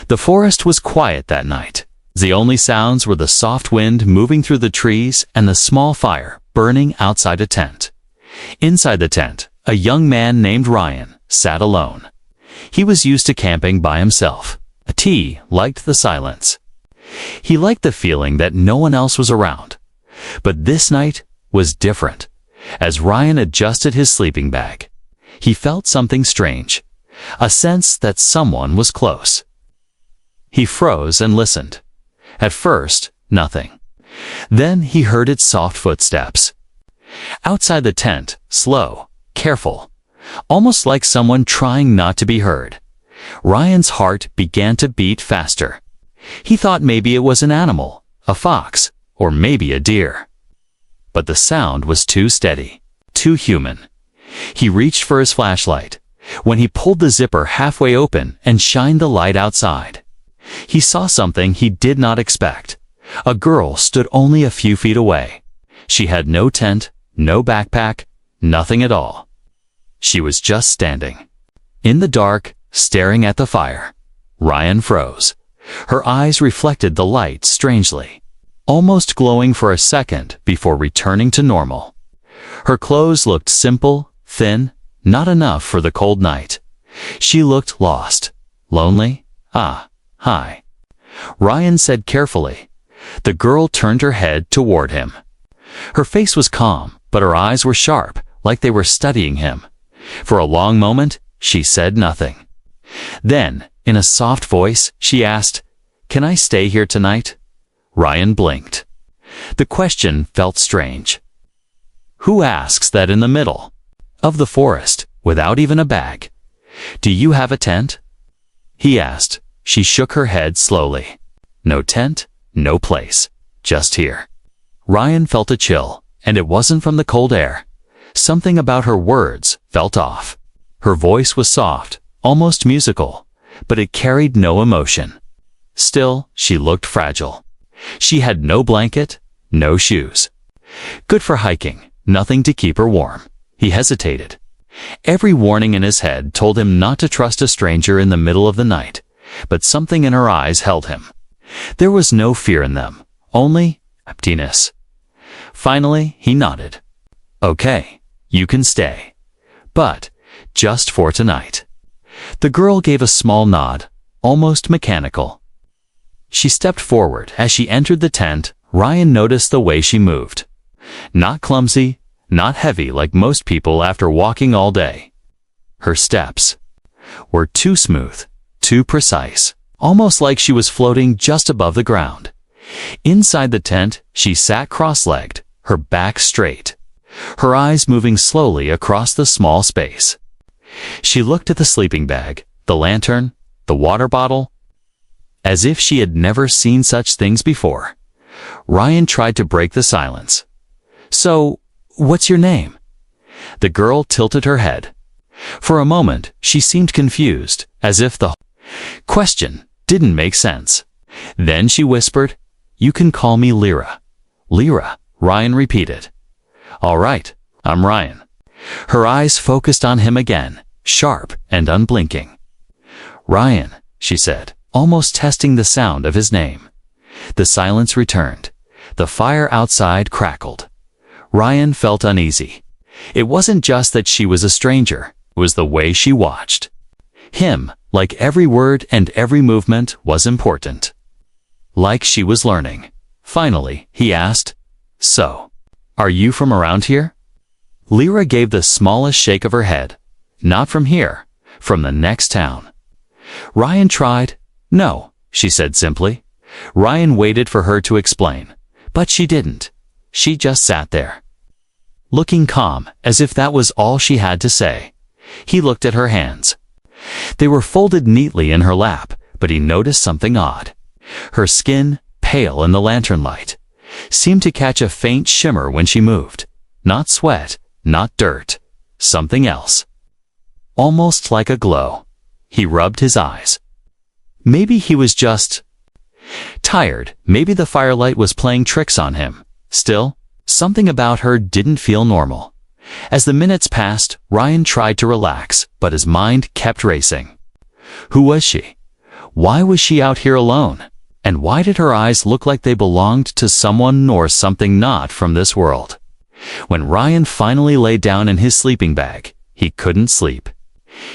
The forest was quiet that night. The only sounds were the soft wind moving through the trees and the small fire burning outside a tent. Inside the tent, a young man named Ryan sat alone. He was used to camping by himself. He liked the silence. He liked the feeling that no one else was around. But this night was different. As Ryan adjusted his sleeping bag, he felt something strange, a sense that someone was close. He froze and listened. At first, nothing. Then he heard its soft footsteps. Outside the tent, slow, careful, almost like someone trying not to be heard. Ryan's heart began to beat faster. He thought maybe it was an animal, a fox, or maybe a deer. But the sound was too steady, too human. He reached for his flashlight. When he pulled the zipper halfway open and shined the light outside, he saw something he did not expect. A girl stood only a few feet away. She had no tent, no backpack, nothing at all. She was just standing. In the dark, staring at the fire. Ryan froze. Her eyes reflected the light strangely, almost glowing for a second before returning to normal. Her clothes looked simple, thin, not enough for the cold night. She looked lost, lonely. Hi. Ryan said carefully. The girl turned her head toward him. Her face was calm, but her eyes were sharp, like they were studying him. For a long moment, she said nothing. Then, in a soft voice, she asked, "Can I stay here tonight?" Ryan blinked. The question felt strange. Who asks that in the middle of the forest, without even a bag? "Do you have a tent?" he asked. She shook her head slowly. No tent, no place, just here. Ryan felt a chill, and it wasn't from the cold air. Something about her words felt off. Her voice was soft, almost musical, but it carried no emotion. Still, she looked fragile. She had no blanket, no shoes. Good for hiking, nothing to keep her warm. He hesitated. Every warning in his head told him not to trust a stranger in the middle of the night, but something in her eyes held him. There was no fear in them, only emptiness. Finally, he nodded. "Okay, you can stay. But just for tonight." The girl gave a small nod, almost mechanical. She stepped forward. As she entered the tent, Ryan noticed the way she moved. Not clumsy, not heavy like most people after walking all day. Her steps were too smooth, too precise, almost like she was floating just above the ground. Inside the tent, she sat cross-legged, her back straight, her eyes moving slowly across the small space. She looked at the sleeping bag, the lantern, the water bottle, as if she had never seen such things before. Ryan tried to break the silence. "So, what's your name?" The girl tilted her head. For a moment, she seemed confused, as if the question didn't make sense. Then she whispered, "You can call me Lyra." "Lyra," Ryan repeated. "All right, I'm Ryan." Her eyes focused on him again, sharp and unblinking. "Ryan," she said, almost testing the sound of his name. The silence returned. The fire outside crackled. Ryan felt uneasy. It wasn't just that she was a stranger, it was the way she watched him, like every word and every movement was important. Like she was learning. Finally, he asked, "So, are you from around here?" Lyra gave the smallest shake of her head. "Not from here, from the next town." Ryan tried. "No," she said simply. Ryan waited for her to explain, but she didn't. She just sat there, looking calm, as if that was all she had to say. He looked at her hands. They were folded neatly in her lap, but he noticed something odd. Her skin, pale in the lantern light, seemed to catch a faint shimmer when she moved. Not sweat, not dirt, something else. Almost like a glow. He rubbed his eyes. Maybe he was just tired. Maybe the firelight was playing tricks on him. Still, something about her didn't feel normal. As the minutes passed, Ryan tried to relax, but his mind kept racing. Who was she? Why was she out here alone? And why did her eyes look like they belonged to someone or something not from this world? When Ryan finally lay down in his sleeping bag, he couldn't sleep.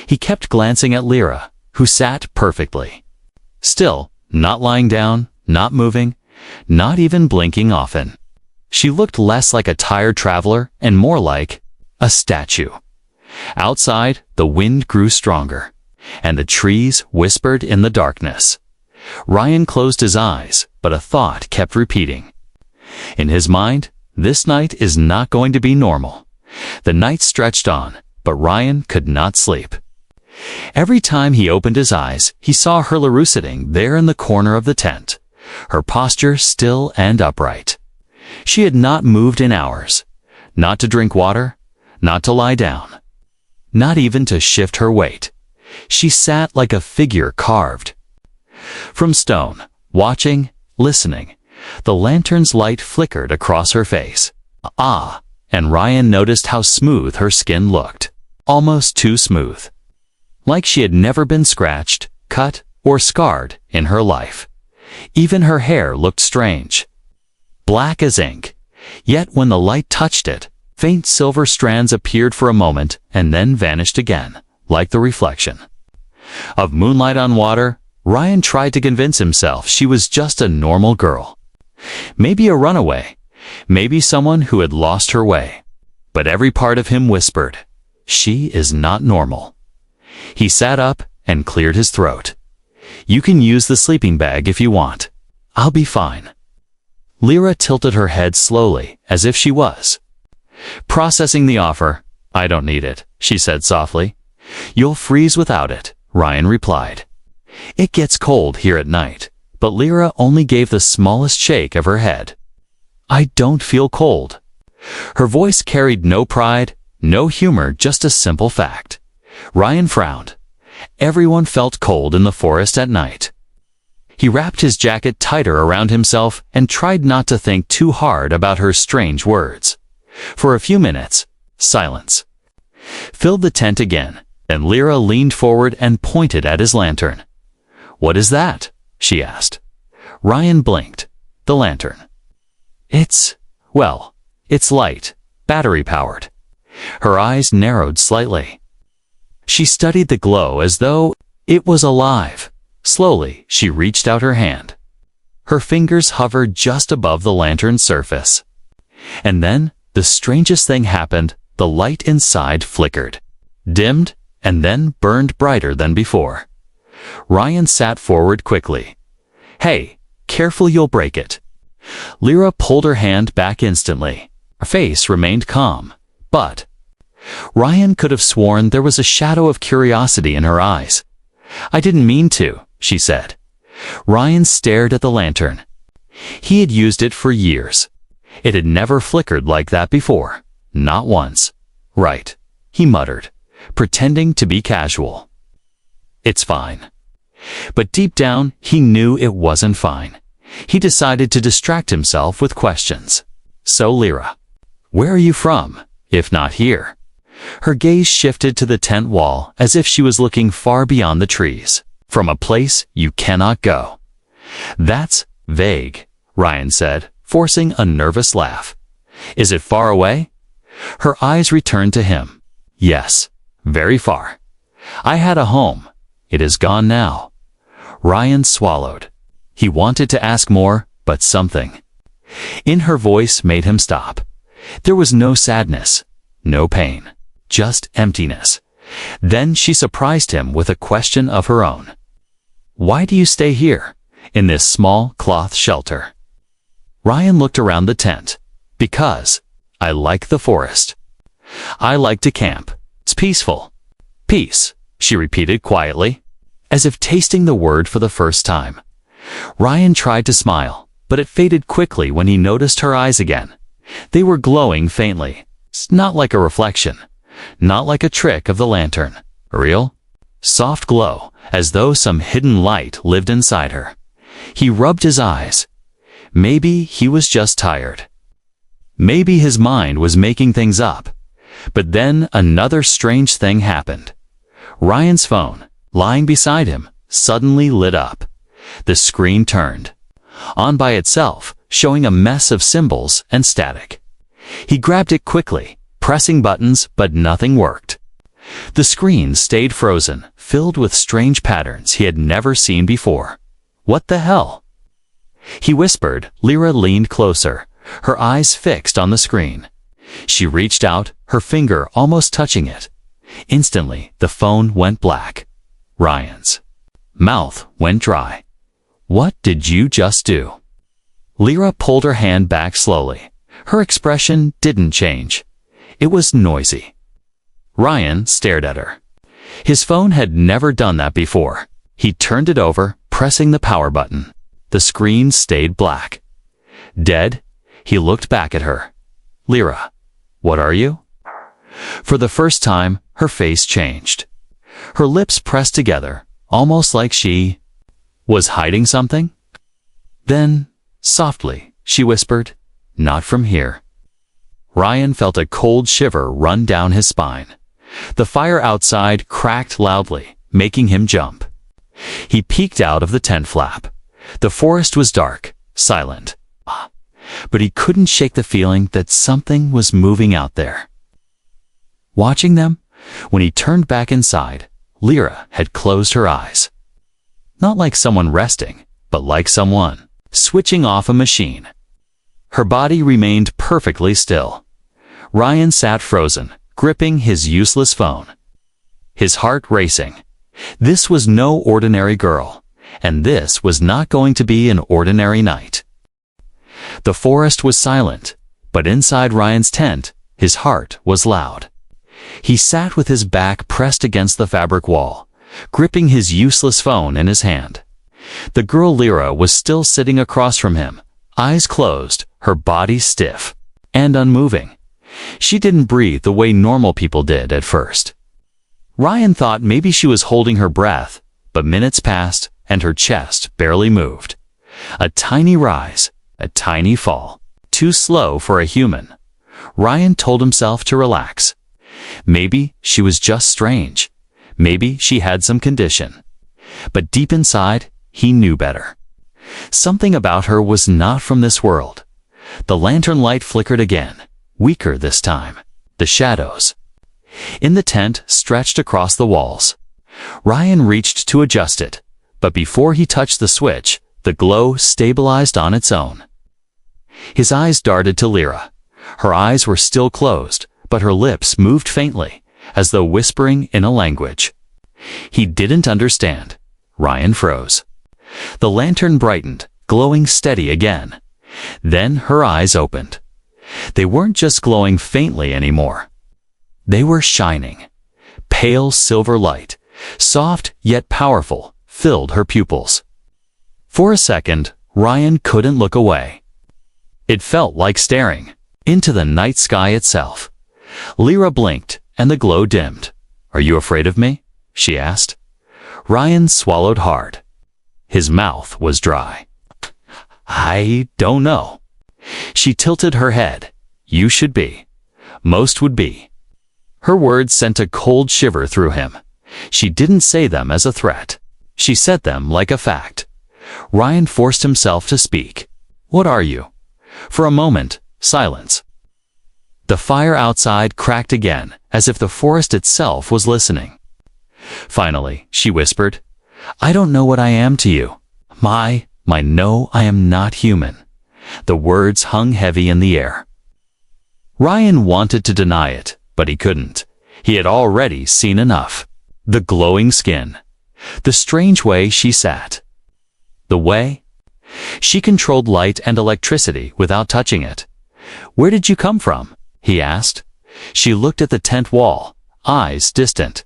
He kept glancing at Lyra, who sat perfectly still, not lying down, not moving, not even blinking often. She looked less like a tired traveler and more like a statue. Outside, the wind grew stronger, and the trees whispered in the darkness. Ryan closed his eyes, but a thought kept repeating. In his mind, this night is not going to be normal. The night stretched on, but Ryan could not sleep. Every time he opened his eyes, he saw Hurlaroo sitting there in the corner of the tent, her posture still and upright. She had not moved in hours, not to drink water, not to lie down, not even to shift her weight. She sat like a figure carved from stone, watching, listening. The lantern's light flickered across her face. And Ryan noticed how smooth her skin looked, almost too smooth. Like she had never been scratched, cut, or scarred in her life. Even her hair looked strange, black as ink. Yet when the light touched it, faint silver strands appeared for a moment and then vanished again, like the reflection of moonlight on water. Ryan tried to convince himself she was just a normal girl. Maybe a runaway, maybe someone who had lost her way. But every part of him whispered, she is not normal. He sat up and cleared his throat. You can use the sleeping bag if you want. I'll be fine. Lyra tilted her head slowly, as if she was processing the offer. I don't need it, she said softly. You'll freeze without it, Ryan replied. It gets cold here at night, but Lyra only gave the smallest shake of her head. I don't feel cold. Her voice carried no pride, no humor, just a simple fact. Ryan frowned. Everyone felt cold in the forest at night. He wrapped his jacket tighter around himself and tried not to think too hard about her strange words. For a few minutes, silence filled the tent again, and Lyra leaned forward and pointed at his lantern. What is that? She asked. Ryan blinked. The lantern. It's light, battery-powered. Her eyes narrowed slightly. She studied the glow as though it was alive. Slowly, she reached out her hand. Her fingers hovered just above the lantern's surface. And then, the strangest thing happened. The light inside flickered, dimmed, and then burned brighter than before. Ryan sat forward quickly. Hey, careful, you'll break it. Lyra pulled her hand back instantly. Her face remained calm, but Ryan could have sworn there was a shadow of curiosity in her eyes. I didn't mean to, she said. Ryan stared at the lantern. He had used it for years. It had never flickered like that before. Not once. Right, he muttered, pretending to be casual. It's fine. But deep down, he knew it wasn't fine. He decided to distract himself with questions. So Lyra, where are you from, if not here? Her gaze shifted to the tent wall as if she was looking far beyond the trees, from a place you cannot go. That's vague, Ryan said, forcing a nervous laugh. Is it far away? Her eyes returned to him. Yes, very far. I had a home. It is gone now. Ryan swallowed. He wanted to ask more, but something in her voice made him stop. There was no sadness, no pain, just emptiness. Then she surprised him with a question of her own. Why do you stay here, in this small cloth shelter? Ryan looked around the tent. Because I like the forest. I like to camp. It's peaceful. Peace, she repeated quietly, as if tasting the word for the first time. Ryan tried to smile, but it faded quickly when he noticed her eyes again. They were glowing faintly, not like a reflection, not like a trick of the lantern. A real, soft glow, as though some hidden light lived inside her. He rubbed his eyes. Maybe he was just tired. Maybe his mind was making things up. But then another strange thing happened. Ryan's phone, lying beside him, suddenly lit up. The screen turned on by itself, showing a mess of symbols and static. He grabbed it quickly, pressing buttons, but nothing worked. The screen stayed frozen, filled with strange patterns he had never seen before. What the hell? He whispered. Lyra leaned closer, her eyes fixed on the screen. She reached out, her finger almost touching it. Instantly, the phone went black. Ryan's mouth went dry. What did you just do? Lyra pulled her hand back slowly. Her expression didn't change. It was noisy. Ryan stared at her. His phone had never done that before. He turned it over, pressing the power button. The screen stayed black. Dead? He looked back at her. Lyra, what are you? For the first time, her face changed. Her lips pressed together, almost like she was hiding something. Then, softly, she whispered, "Not from here." Ryan felt a cold shiver run down his spine. The fire outside cracked loudly, making him jump. He peeked out of the tent flap. The forest was dark, silent. But he couldn't shake the feeling that something was moving out there. Watching them, when he turned back inside, Lyra had closed her eyes. Not like someone resting, but like someone switching off a machine. Her body remained perfectly still. Ryan sat frozen, gripping his useless phone. His heart racing. This was no ordinary girl, and this was not going to be an ordinary night. The forest was silent, but inside Ryan's tent, his heart was loud. He sat with his back pressed against the fabric wall, gripping his useless phone in his hand. The girl Lyra was still sitting across from him, eyes closed, her body stiff and unmoving. She didn't breathe the way normal people did at first. Ryan thought maybe she was holding her breath, but minutes passed and her chest barely moved. A tiny rise, a tiny fall, too slow for a human. Ryan told himself to relax. Maybe she was just strange. Maybe she had some condition. But deep inside, he knew better. Something about her was not from this world. The lantern light flickered again, weaker this time. The shadows in the tent stretched across the walls. Ryan reached to adjust it, but before he touched the switch, the glow stabilized on its own. His eyes darted to Lyra. Her eyes were still closed, but her lips moved faintly, as though whispering in a language he didn't understand. Ryan froze. The lantern brightened, glowing steady again. Then her eyes opened. They weren't just glowing faintly anymore. They were shining. Pale silver light, soft yet powerful, filled her pupils. For a second, Ryan couldn't look away. It felt like staring into the night sky itself. Lyra blinked, and the glow dimmed. "Are you afraid of me?" she asked. Ryan swallowed hard. His mouth was dry. "I don't know." She tilted her head. "You should be. Most would be." Her words sent a cold shiver through him. She didn't say them as a threat. She said them like a fact. Ryan forced himself to speak. "What are you?" For a moment, silence. The fire outside cracked again, as if the forest itself was listening. Finally, she whispered, "I don't know what I am to you. No, I am not human." The words hung heavy in the air. Ryan wanted to deny it, but he couldn't. He had already seen enough. The glowing skin. The strange way she sat. The way she controlled light and electricity without touching it. "Where did you come from?" he asked. She looked at the tent wall, eyes distant.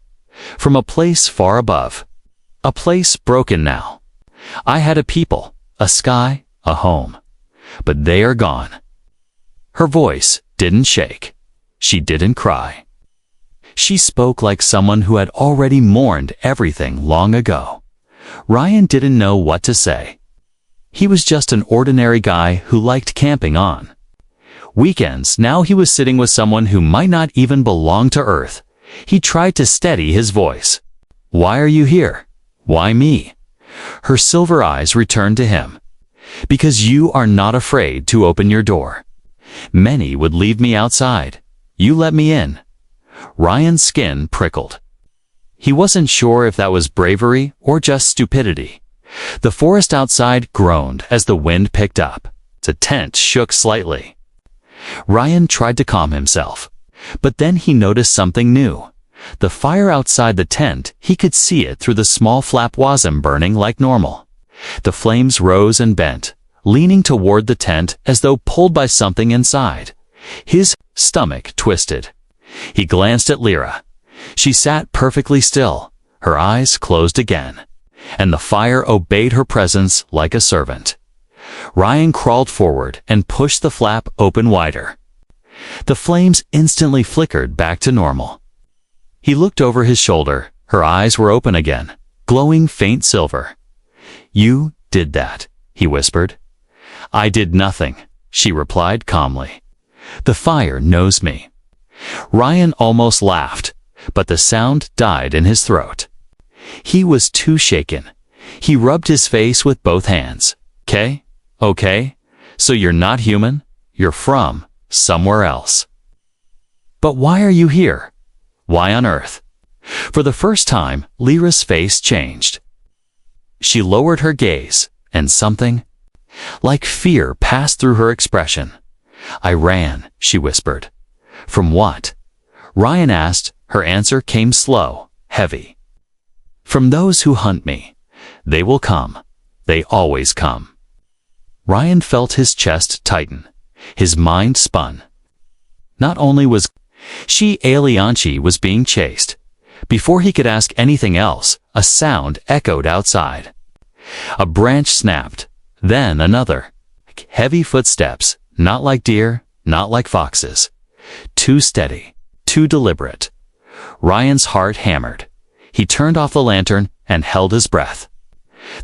"From a place far above. A place broken now. I had a people, a sky, a home. But they are gone." Her voice didn't shake. She didn't cry. She spoke like someone who had already mourned everything long ago. Ryan didn't know what to say. He was just an ordinary guy who liked camping on weekends. Now he was sitting with someone who might not even belong to Earth. He tried to steady his voice. "Why are you here? Why me?" Her silver eyes returned to him. "Because you are not afraid to open your door. Many would leave me outside. You let me in." Ryan's skin prickled. He wasn't sure if that was bravery or just stupidity. The forest outside groaned as the wind picked up. The tent shook slightly. Ryan tried to calm himself, but then he noticed something new. The fire outside the tent, he could see it through the small flap, wasn't burning like normal. The flames rose and bent, leaning toward the tent as though pulled by something inside. His stomach twisted. He glanced at Lyra. She sat perfectly still, her eyes closed again, and the fire obeyed her presence like a servant. Ryan crawled forward and pushed the flap open wider. The flames instantly flickered back to normal. He looked over his shoulder. Her eyes were open again, glowing faint silver. "You did that," he whispered. "I did nothing," she replied calmly. "The fire knows me." Ryan almost laughed, but the sound died in his throat. He was too shaken. He rubbed his face with both hands. Okay, so you're not human? You're from somewhere else. But why are you here? Why on earth? For the first time, Lyra's face changed. She lowered her gaze, and something like fear passed through her expression. "I ran," she whispered. "From what?" Ryan asked. Her answer came slow, heavy. "From those who hunt me. They will come. They always come." Ryan felt his chest tighten. His mind spun. Not only was she Alianchi was being chased. Before he could ask anything else, a sound echoed outside. A branch snapped, then another. Heavy footsteps, not like deer, not like foxes. Too steady, too deliberate. Ryan's heart hammered. He turned off the lantern and held his breath.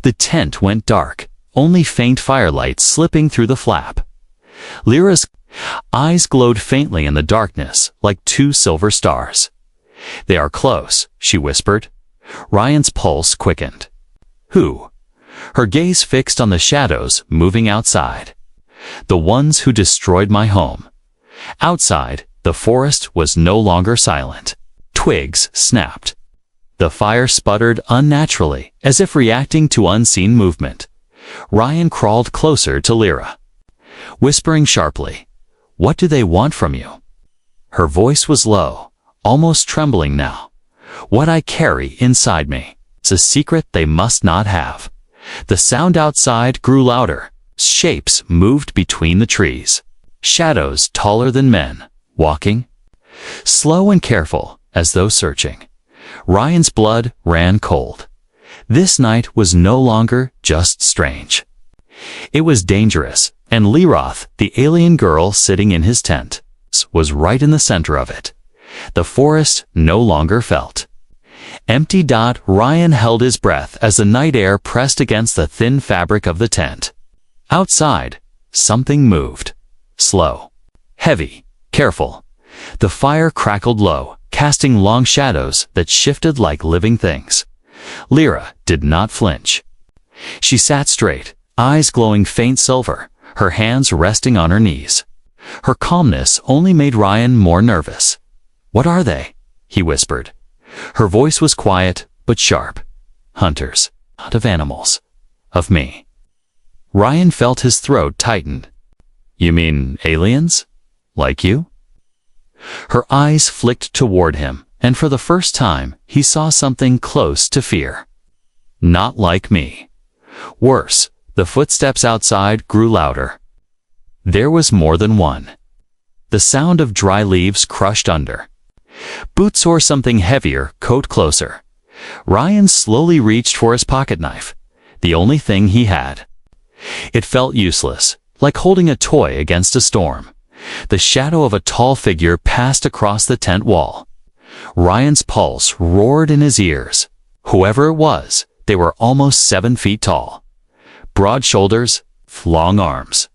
The tent went dark, only faint firelight slipping through the flap. Lyra's eyes glowed faintly in the darkness, like two silver stars. "They are close," she whispered. Ryan's pulse quickened. "Who?" Her gaze fixed on the shadows moving outside. "The ones who destroyed my home." Outside, the forest was no longer silent. Twigs snapped. The fire sputtered unnaturally, as if reacting to unseen movement. Ryan crawled closer to Lyra, whispering sharply, "What do they want from you?" Her voice was low, almost trembling now. "What I carry inside me. It's a secret they must not have." The sound outside grew louder. Shapes moved between the trees. Shadows taller than men, walking, slow and careful, as though searching. Ryan's blood ran cold. This night was no longer just strange. It was dangerous, and Lyroth, the alien girl sitting in his tent, was right in the center of it. The forest no longer felt empty. Ryan held his breath as the night air pressed against the thin fabric of the tent. Outside, something moved. Slow, heavy, careful. The fire crackled low, casting long shadows that shifted like living things. Lyra did not flinch. She sat straight, eyes glowing faint silver, her hands resting on her knees. Her calmness only made Ryan more nervous. "What are they?" he whispered. Her voice was quiet but sharp. "Hunters, not of animals, of me." Ryan felt his throat tighten. "You mean aliens? Like you?" Her eyes flicked toward him, and for the first time, he saw something close to fear. "Not like me." Worse, the footsteps outside grew louder. There was more than one. The sound of dry leaves crushed under. Boots or something heavier coat closer. Ryan slowly reached for his pocket knife, the only thing he had. It felt useless, like holding a toy against a storm. The shadow of a tall figure passed across the tent wall. Ryan's pulse roared in his ears. Whoever it was, they were almost 7 feet tall. Broad shoulders, long arms.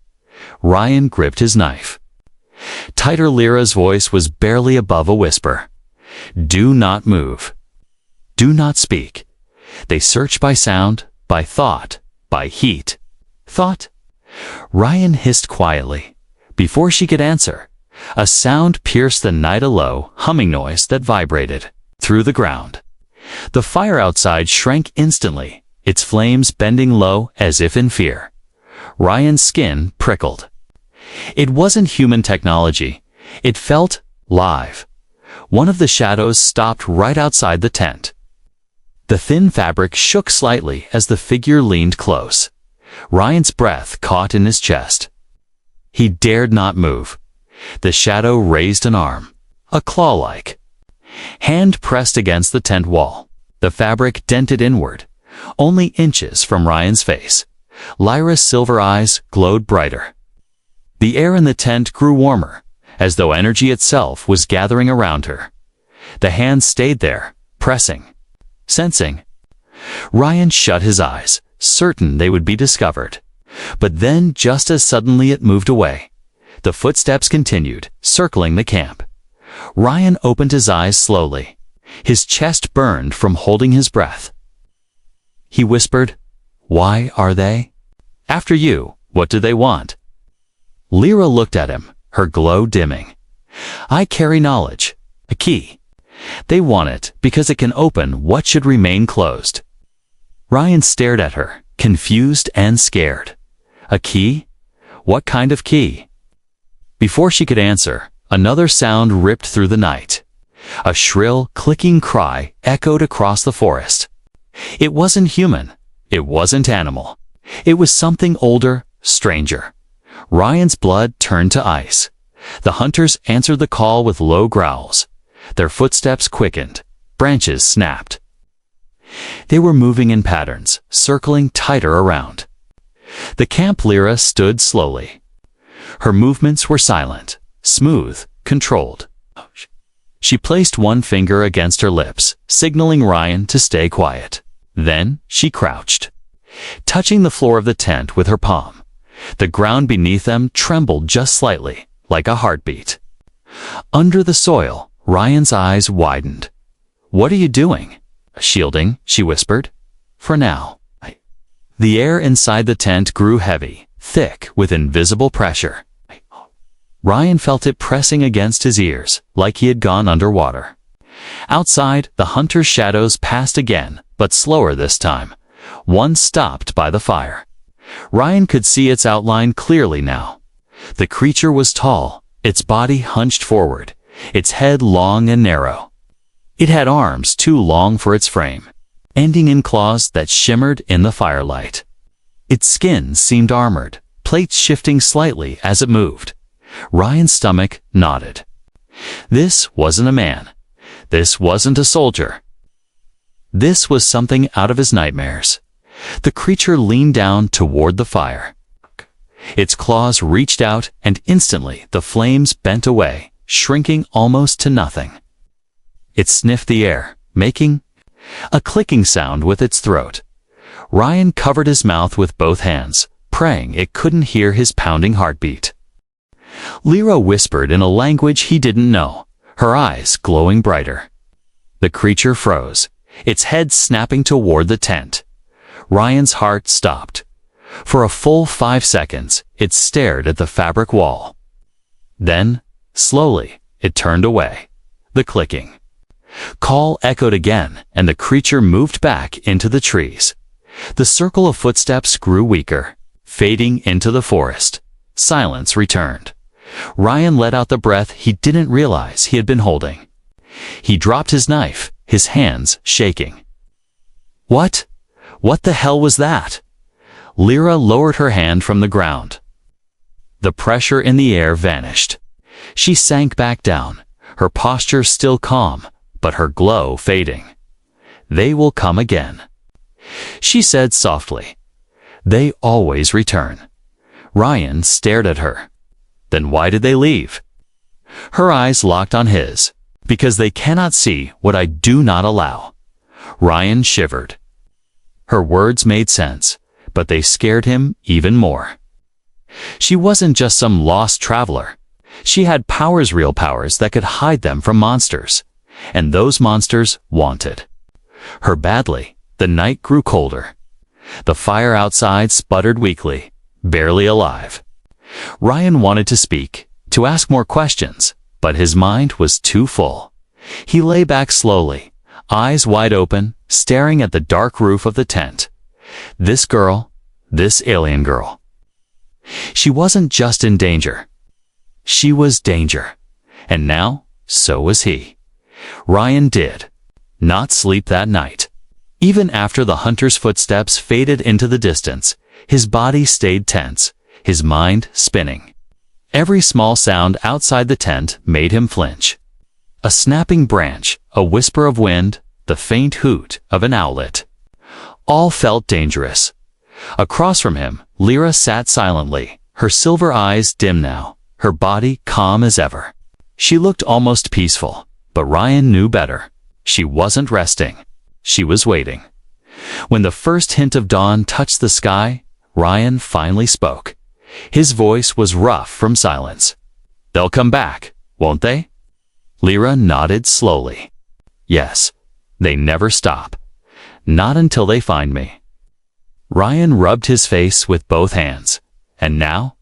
Ryan gripped his knife. Tighter. Lyra's voice was barely above a whisper. "Do not move. Do not speak. They search by sound, by thought, by heat. Thought? Ryan hissed quietly. Before she could answer, a sound pierced the night, a low, humming noise that vibrated through the ground. The fire outside shrank instantly, its flames bending low as if in fear. Ryan's skin prickled. It wasn't human technology. It felt live. One of the shadows stopped right outside the tent. The thin fabric shook slightly as the figure leaned close. Ryan's breath caught in his chest. He dared not move. The shadow raised an arm, a claw-like hand pressed against the tent wall. The fabric dented inward, only inches from Ryan's face. Lyra's silver eyes glowed brighter. The air in the tent grew warmer, as though energy itself was gathering around her. The hand stayed there, pressing, sensing. Ryan shut his eyes, certain they would be discovered. But then, just as suddenly, it moved away. The footsteps continued, circling the camp. Ryan opened his eyes slowly. His chest burned from holding his breath. He whispered, "Why are they?" "After you. What do they want?" Lyra looked at him, her glow dimming. "I carry knowledge, a key. They want it because it can open what should remain closed." Ryan stared at her, confused and scared. A key? What kind of key? Before she could answer, another sound ripped through the night. A shrill, clicking cry echoed across the forest. It wasn't human. It wasn't animal. It was something older, stranger. Ryan's blood turned to ice. The hunters answered the call with low growls. Their footsteps quickened. Branches snapped. They were moving in patterns, circling tighter around. The camp Lyra stood slowly. Her movements were silent, smooth, controlled. She placed one finger against her lips, signaling Ryan to stay quiet. Then she crouched, touching the floor of the tent with her palm. The ground beneath them trembled just slightly, like a heartbeat. Under the soil, Ryan's eyes widened. "What are you doing?" "Shielding," she whispered. "For now." The air inside the tent grew heavy, thick with invisible pressure. Ryan felt it pressing against his ears, like he had gone underwater. Outside, the hunter's shadows passed again, but slower this time. One stopped by the fire. Ryan could see its outline clearly now. The creature was tall, its body hunched forward, its head long and narrow. It had arms too long for its frame, ending in claws that shimmered in the firelight. Its skin seemed armored, plates shifting slightly as it moved. Ryan's stomach nodded. This wasn't a man. This wasn't a soldier. This was something out of his nightmares. The creature leaned down toward the fire. Its claws reached out, and instantly the flames bent away, shrinking almost to nothing. It sniffed the air, making a clicking sound with its throat. Ryan covered his mouth with both hands, praying it couldn't hear his pounding heartbeat. Lyra whispered in a language he didn't know, her eyes glowing brighter. The creature froze, its head snapping toward the tent. Ryan's heart stopped. For a full 5 seconds, it stared at the fabric wall. Then, slowly, it turned away. The clicking call echoed again, and the creature moved back into the trees. The circle of footsteps grew weaker, fading into the forest. Silence returned. Ryan let out the breath he didn't realize he had been holding. He dropped his knife, his hands shaking. What? What the hell was that? Lyra lowered her hand from the ground. The pressure in the air vanished. She sank back down, her posture still calm, but her glow fading. "They will come again," she said softly. "They always return." Ryan stared at her. "Then why did they leave?" Her eyes locked on his. "Because they cannot see what I do not allow." Ryan shivered. Her words made sense, but they scared him even more. She wasn't just some lost traveler. She had powers, real powers, that could hide them from monsters. And those monsters wanted her badly. The night grew colder. The fire outside sputtered weakly, barely alive. Ryan wanted to speak, to ask more questions, but his mind was too full. He lay back slowly, eyes wide open, staring at the dark roof of the tent. This girl, this alien girl. She wasn't just in danger. She was danger. And now, so was he. Ryan did not sleep that night. Even after the hunter's footsteps faded into the distance, his body stayed tense, his mind spinning. Every small sound outside the tent made him flinch. A snapping branch, a whisper of wind, the faint hoot of an owlet. All felt dangerous. Across from him, Lyra sat silently, her silver eyes dim now, her body calm as ever. She looked almost peaceful, but Ryan knew better. She wasn't resting. She was waiting. When the first hint of dawn touched the sky, Ryan finally spoke. His voice was rough from silence. "They'll come back, won't they?" Lyra nodded slowly. "Yes, they never stop. Not until they find me." Ryan rubbed his face with both hands. "And now,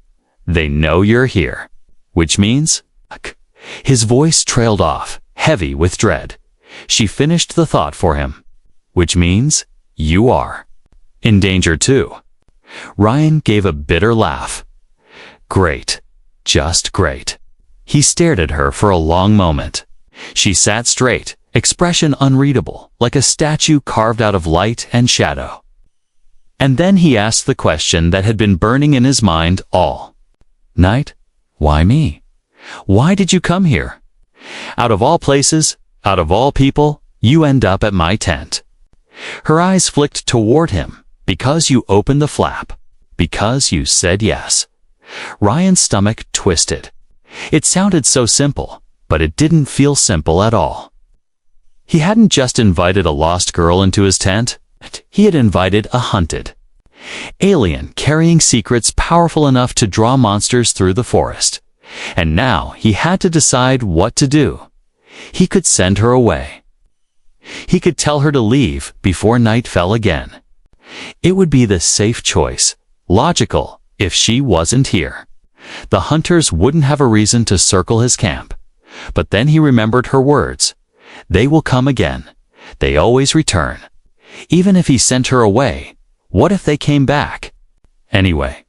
they know you're here. Which means—" His voice trailed off, heavy with dread. She finished the thought for him. "Which means, you are in danger too." Ryan gave a bitter laugh. "Great. Just great." He stared at her for a long moment. She sat straight, expression unreadable, like a statue carved out of light and shadow. And then he asked the question that had been burning in his mind all night. "Why me? Why did you come here? Out of all places, out of all people, you end up at my tent." Her eyes flicked toward him. "Because you opened the flap. Because you said yes." Ryan's stomach twisted. It sounded so simple, but it didn't feel simple at all. He hadn't just invited a lost girl into his tent. He had invited a hunted alien carrying secrets powerful enough to draw monsters through the forest. And now he had to decide what to do. He could send her away. He could tell her to leave before night fell again. It would be the safe choice, logical, if she wasn't here. The hunters wouldn't have a reason to circle his camp. But then he remembered her words. They will come again. They always return. Even if he sent her away, what if they came back? Anyway,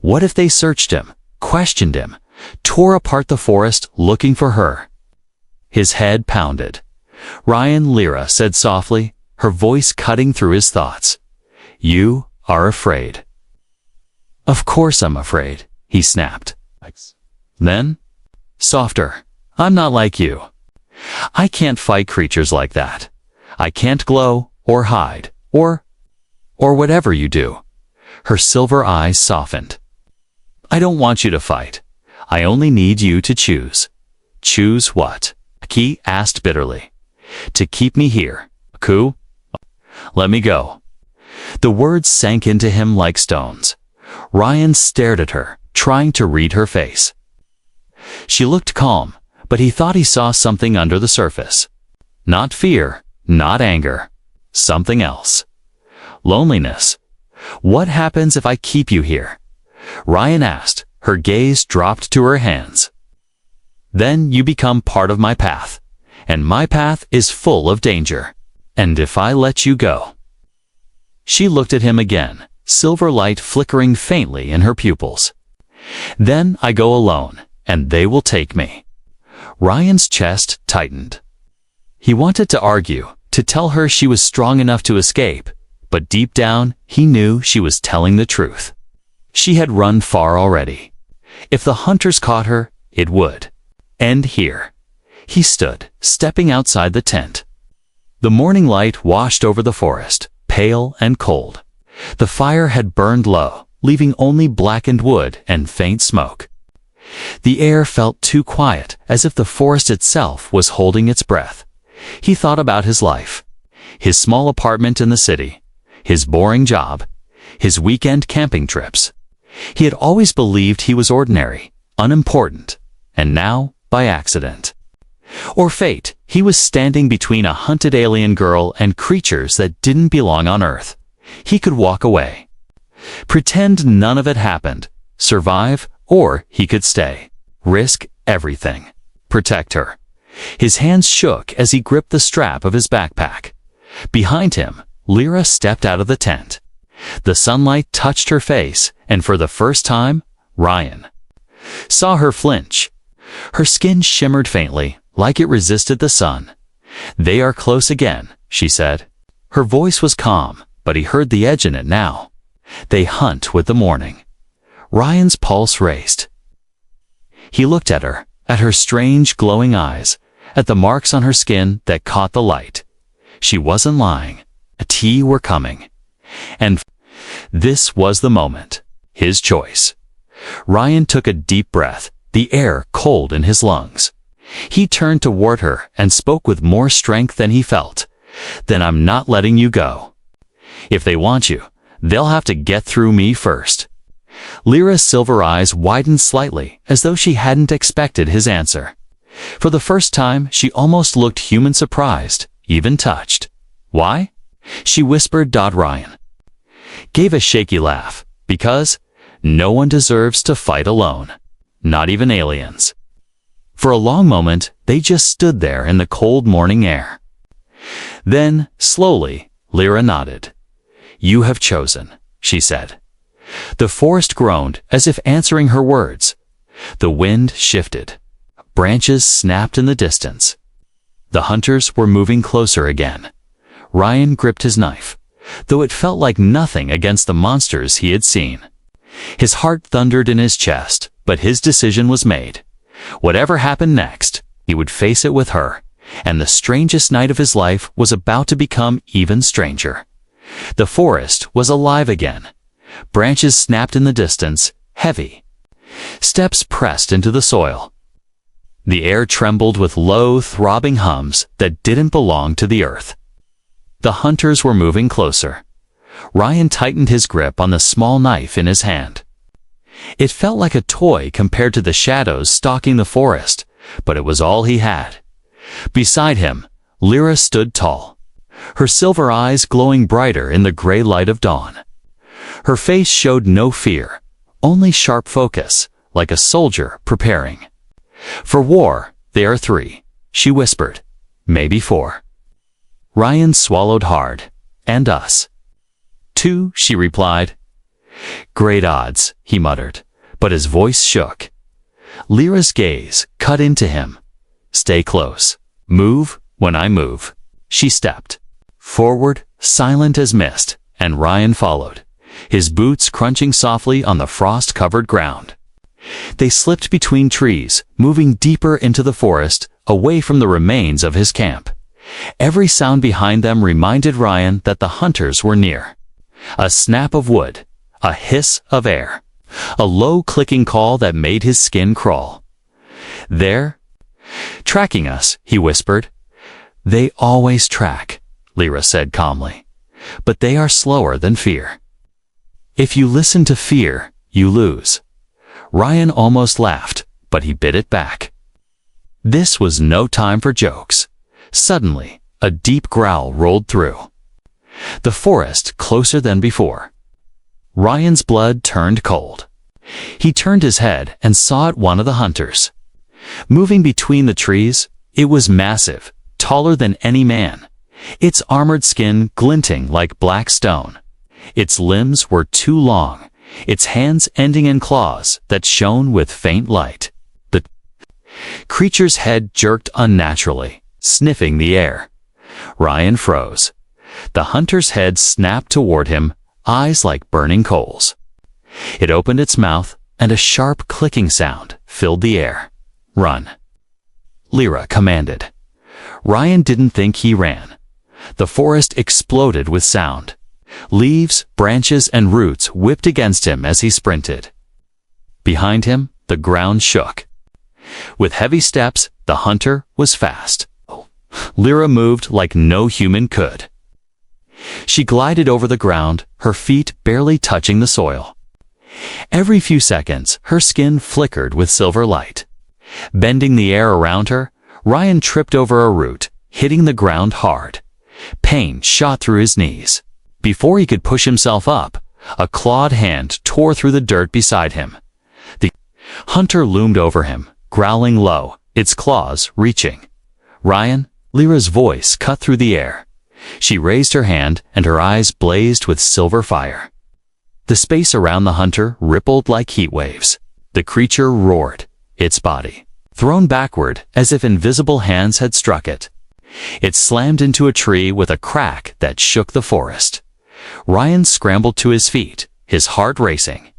what if they searched him, questioned him, tore apart the forest looking for her? His head pounded. "Ryan," Lyra said softly, her voice cutting through his thoughts. "You are afraid." "Of course I'm afraid," he snapped. Then, softer, "I'm not like you. I can't fight creatures like that. I can't glow, or hide, or whatever you do." Her silver eyes softened. "I don't want you to fight. I only need you to choose." "Choose what?" He asked bitterly. "To keep me here. Cool? Let me go." The words sank into him like stones. Ryan stared at her, trying to read her face. She looked calm, but he thought he saw something under the surface. Not fear, not anger. Something else. Loneliness. "What happens if I keep you here?" Ryan asked, her gaze dropped to her hands. "Then you become part of my path, and my path is full of danger. And if I let you go—" She looked at him again, silver light flickering faintly in her pupils. "Then I go alone, and they will take me." Ryan's chest tightened. He wanted to argue, to tell her she was strong enough to escape, but deep down he knew she was telling the truth. She had run far already. If the hunters caught her, it would end here. He stood, stepping outside the tent. The morning light washed over the forest, pale and cold. The fire had burned low, leaving only blackened wood and faint smoke. The air felt too quiet, as if the forest itself was holding its breath. He thought about his life. His small apartment in the city. His boring job. His weekend camping trips. He had always believed he was ordinary, unimportant, and now, by accident, or fate, he was standing between a hunted alien girl and creatures that didn't belong on Earth. He could walk away. Pretend none of it happened, survive, or he could stay. Risk everything. Protect her. His hands shook as he gripped the strap of his backpack. Behind him, Lyra stepped out of the tent. The sunlight touched her face, and for the first time, Ryan saw her flinch. Her skin shimmered faintly, like it resisted the sun. "They are close again," she said. Her voice was calm, but he heard the edge in it now. "They hunt with the morning." Ryan's pulse raced. He looked at her strange glowing eyes, at the marks on her skin that caught the light. She wasn't lying. A tea were coming. And this was the moment. His choice. Ryan took a deep breath, the air cold in his lungs. He turned toward her and spoke with more strength than he felt. "Then I'm not letting you go. If they want you, they'll have to get through me first." Lyra's silver eyes widened slightly, as though she hadn't expected his answer. For the first time, she almost looked human, surprised, even touched. "Why?" she whispered. Ryan gave a shaky laugh. "Because no one deserves to fight alone. Not even aliens." For a long moment, they just stood there in the cold morning air. Then, slowly, Lyra nodded. "You have chosen," she said. The forest groaned, as if answering her words. The wind shifted. Branches snapped in the distance. The hunters were moving closer again. Ryan gripped his knife, though it felt like nothing against the monsters he had seen. His heart thundered in his chest, but his decision was made. Whatever happened next, he would face it with her, and the strangest night of his life was about to become even stranger. The forest was alive again. Branches snapped in the distance, heavy. Steps pressed into the soil. The air trembled with low, throbbing hums that didn't belong to the earth. The hunters were moving closer. Ryan tightened his grip on the small knife in his hand. It felt like a toy compared to the shadows stalking the forest, but it was all he had. Beside him, Lyra stood tall, her silver eyes glowing brighter in the gray light of dawn. Her face showed no fear, only sharp focus, like a soldier preparing. "For war, they are 3, she whispered. "Maybe 4. Ryan swallowed hard. "And us?" "2, she replied. "Great odds," he muttered, but his voice shook. Lyra's gaze cut into him. "Stay close. Move when I move." She stepped forward, silent as mist, and Ryan followed, his boots crunching softly on the frost-covered ground. They slipped between trees, moving deeper into the forest, away from the remains of his camp. Every sound behind them reminded Ryan that the hunters were near. A snap of wood, a hiss of air, a low clicking call that made his skin crawl. "They're tracking us," he whispered. "They always track," Lyra said calmly. "But they are slower than fear. If you listen to fear, you lose." Ryan almost laughed, but he bit it back. This was no time for jokes. Suddenly, a deep growl rolled through the forest, closer than before. Ryan's blood turned cold. He turned his head and saw it one of the hunters. Moving between the trees, it was massive, taller than any man, its armored skin glinting like black stone. Its limbs were too long, its hands ending in claws that shone with faint light. The creature's head jerked unnaturally, sniffing the air. Ryan froze. The hunter's head snapped toward him, eyes like burning coals. It opened its mouth, and a sharp clicking sound filled the air. "Run," Lyra commanded. Ryan didn't think he ran. The forest exploded with sound. Leaves, branches, and roots whipped against him as he sprinted. Behind him, the ground shook. With heavy steps, the hunter was fast. Lyra moved like no human could. She glided over the ground, her feet barely touching the soil. Every few seconds, her skin flickered with silver light. Bending the air around her, Ryan tripped over a root, hitting the ground hard. Pain shot through his knees. Before he could push himself up, a clawed hand tore through the dirt beside him. The hunter loomed over him, growling low, its claws reaching. "Ryan," Lyra's voice cut through the air. She raised her hand, and her eyes blazed with silver fire. The space around the hunter rippled like heat waves. The creature roared, its body thrown backward as if invisible hands had struck it. It slammed into a tree with a crack that shook the forest. Ryan scrambled to his feet, his heart racing.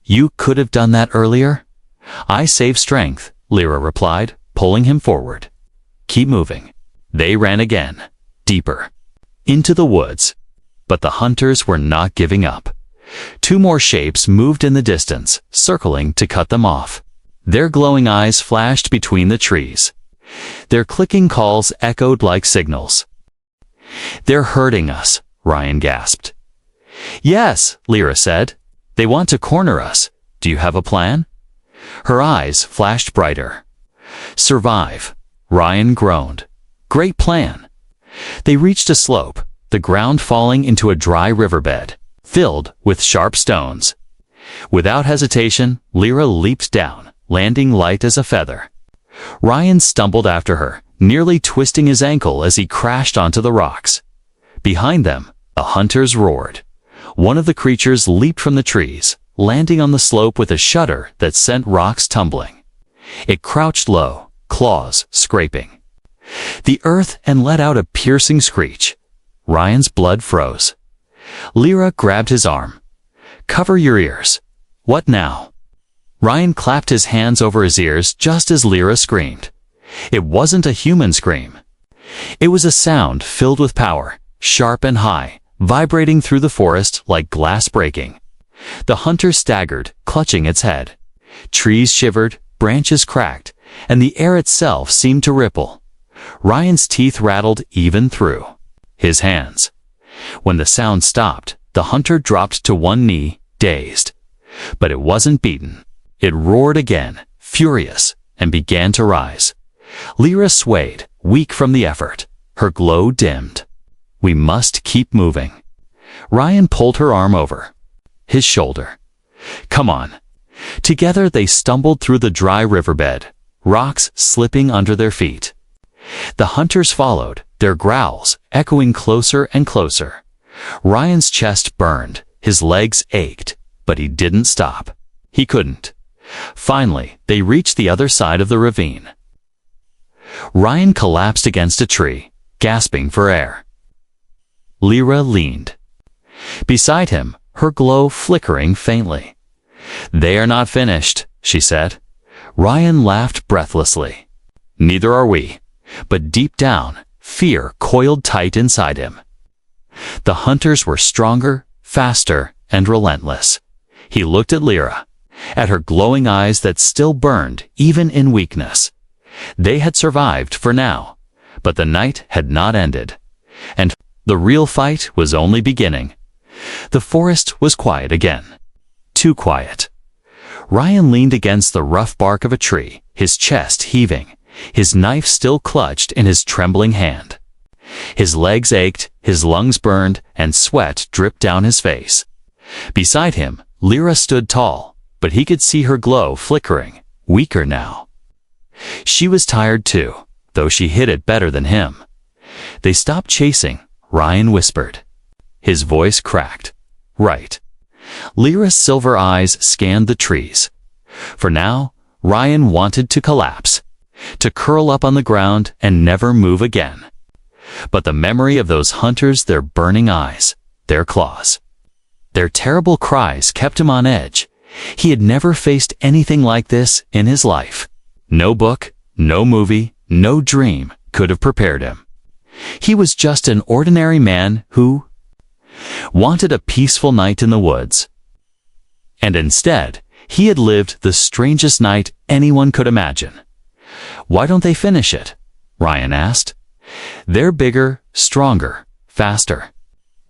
"You could have done that earlier?" "I save strength," Lyra replied, pulling him forward. "Keep moving." They ran again, deeper, into the woods. But the hunters were not giving up. 2 more shapes moved in the distance, circling to cut them off. Their glowing eyes flashed between the trees. Their clicking calls echoed like signals. "They're hurting us," Ryan gasped. "Yes," Lyra said. "They want to corner us. Do you have a plan?" Her eyes flashed brighter. "Survive," Ryan groaned. "Great plan." They reached a slope, the ground falling into a dry riverbed, filled with sharp stones. Without hesitation, Lyra leaped down, landing light as a feather. Ryan stumbled after her, nearly twisting his ankle as he crashed onto the rocks. Behind them, the hunters roared. One of the creatures leaped from the trees, landing on the slope with a shudder that sent rocks tumbling. It crouched low, claws scraping the earth, and let out a piercing screech. Ryan's blood froze. Lyra grabbed his arm. "Cover your ears." "What now?" Ryan clapped his hands over his ears just as Lyra screamed. It wasn't a human scream. It was a sound filled with power, sharp and high, vibrating through the forest like glass breaking. The hunter staggered, clutching its head. Trees shivered, branches cracked, and the air itself seemed to ripple. Ryan's teeth rattled even through his hands. When the sound stopped, the hunter dropped to one knee, dazed. But it wasn't beaten. It roared again, furious, and began to rise. Lyra swayed, weak from the effort. Her glow dimmed. "We must keep moving." Ryan pulled her arm over his shoulder. "Come on." Together they stumbled through the dry riverbed, rocks slipping under their feet. The hunters followed, their growls echoing closer and closer. Ryan's chest burned, his legs ached, but he didn't stop. He couldn't. Finally, they reached the other side of the ravine. Ryan collapsed against a tree, gasping for air. Lyra leaned beside him, her glow flickering faintly. "They are not finished," she said. Ryan laughed breathlessly. "Neither are we." But deep down, fear coiled tight inside him. The hunters were stronger, faster, and relentless. He looked at Lyra, at her glowing eyes that still burned even in weakness. They had survived for now, but the night had not ended. And the real fight was only beginning. The forest was quiet again. Too quiet. Ryan leaned against the rough bark of a tree, his chest heaving, his knife still clutched in his trembling hand. His legs ached, his lungs burned, and sweat dripped down his face. Beside him, Lyra stood tall, but he could see her glow flickering, weaker now. She was tired too, though she hid it better than him. "They stopped chasing," Ryan whispered. His voice cracked. "Right." Lyra's silver eyes scanned the trees. For now, Ryan wanted to collapse, to curl up on the ground and never move again. But the memory of those hunters, their burning eyes, their claws, their terrible cries kept him on edge. He had never faced anything like this in his life. No book, no movie, no dream could have prepared him. He was just an ordinary man who wanted a peaceful night in the woods. And instead, he had lived the strangest night anyone could imagine. "Why don't they finish it?" Ryan asked. "They're bigger, stronger, faster.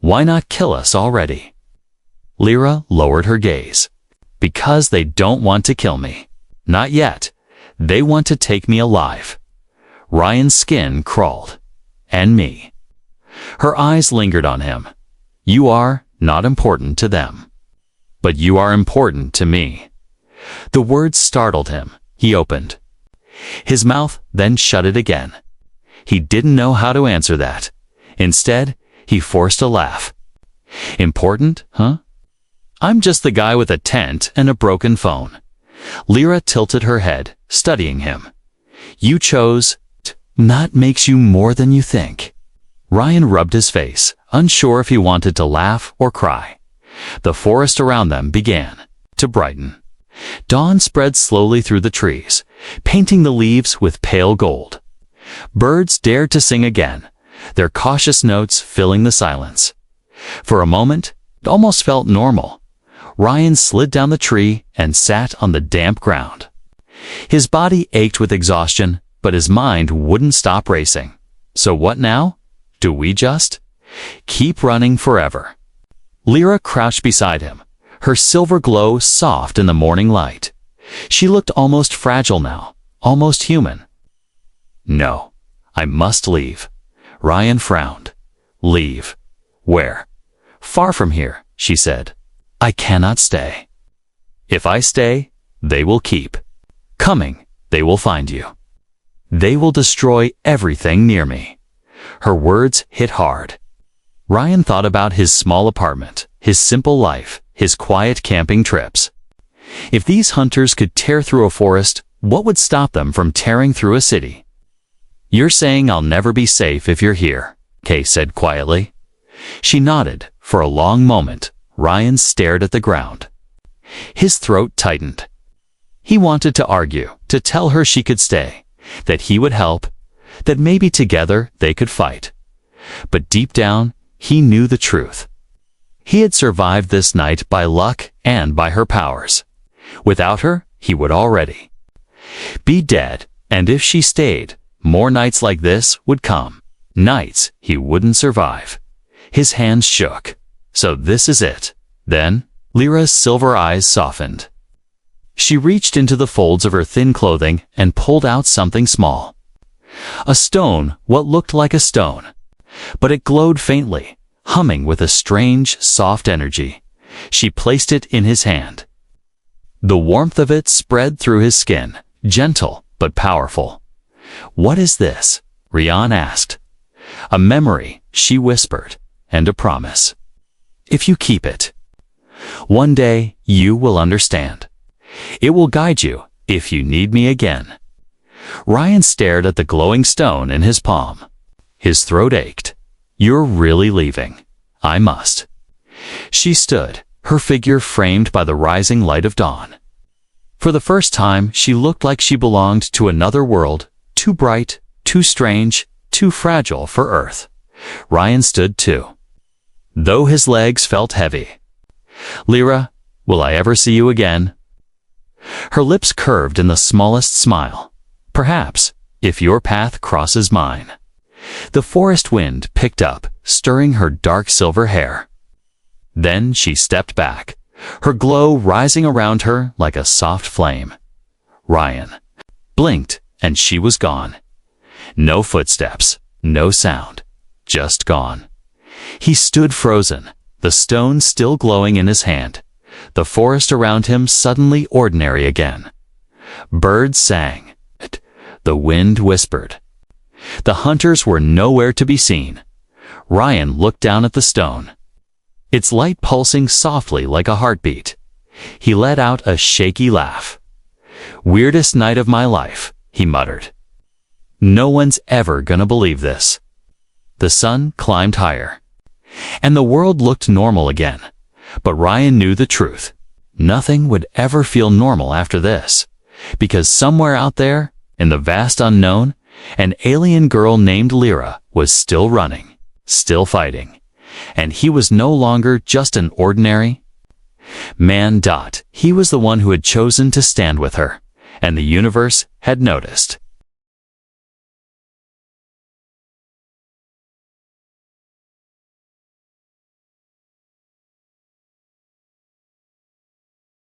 Why not kill us already?" Lyra lowered her gaze. "Because they don't want to kill me. Not yet. They want to take me alive." Ryan's skin crawled. "And me." Her eyes lingered on him. You are not important to them. But you are important to me. The words startled him. He opened his mouth, then shut it again. He didn't know how to answer that. Instead, he forced a laugh. Important, huh? I'm just the guy with a tent and a broken phone. Lyra tilted her head, studying him. You chose. That makes you more than you think. Ryan rubbed his face, unsure if he wanted to laugh or cry. The forest around them began to brighten. Dawn spread slowly through the trees, painting the leaves with pale gold. Birds dared to sing again, their cautious notes filling the silence. For a moment, it almost felt normal. Ryan slid down the tree and sat on the damp ground. His body ached with exhaustion, but his mind wouldn't stop racing. So what now? Do we just keep running forever? Lyra crouched beside him, her silver glow soft in the morning light. She looked almost fragile now, almost human. No, I must leave. Ryan frowned. Leave? Where? Far from here, she said. I cannot stay. If I stay, they will keep coming. They will find you. They will destroy everything near me. Her words hit hard. Ryan thought about his small apartment, his simple life, his quiet camping trips. If these hunters could tear through a forest, what would stop them from tearing through a city? You're saying I'll never be safe if you're here, Kay said quietly. She nodded. For a long moment, Ryan stared at the ground. His throat tightened. He wanted to argue, to tell her she could stay, that he would help, that maybe together they could fight. But deep down, he knew the truth. He had survived this night by luck and by her powers. Without her, he would already be dead, and if she stayed, more nights like this would come. Nights he wouldn't survive. His hands shook. So this is it. Then, Lyra's silver eyes softened. She reached into the folds of her thin clothing and pulled out something small. A stone, what looked like a stone. But it glowed faintly, humming with a strange, soft energy. She placed it in his hand. The warmth of it spread through his skin, gentle but powerful. What is this? Ryan asked. A memory, she whispered, and a promise. If you keep it, one day you will understand. It will guide you if you need me again. Ryan stared at the glowing stone in his palm. His throat ached. You're really leaving. I must. She stood, her figure framed by the rising light of dawn. For the first time, she looked like she belonged to another world, too bright, too strange, too fragile for Earth. Ryan stood too, though his legs felt heavy. Lyra, will I ever see you again? Her lips curved in the smallest smile. Perhaps, if your path crosses mine. The forest wind picked up, stirring her dark silver hair. Then she stepped back, her glow rising around her like a soft flame. Ryan blinked, and she was gone. No footsteps, no sound, just gone. He stood frozen, the stone still glowing in his hand, the forest around him suddenly ordinary again. Birds sang. The wind whispered. The hunters were nowhere to be seen. Ryan looked down at the stone, its light pulsing softly like a heartbeat. He let out a shaky laugh. Weirdest night of my life, he muttered. No one's ever gonna believe this. The sun climbed higher, and the world looked normal again. But Ryan knew the truth. Nothing would ever feel normal after this, because somewhere out there, in the vast unknown, an alien girl named Lyra was still running, still fighting, and he was no longer just an ordinary man. He was the one who had chosen to stand with her, and the universe had noticed.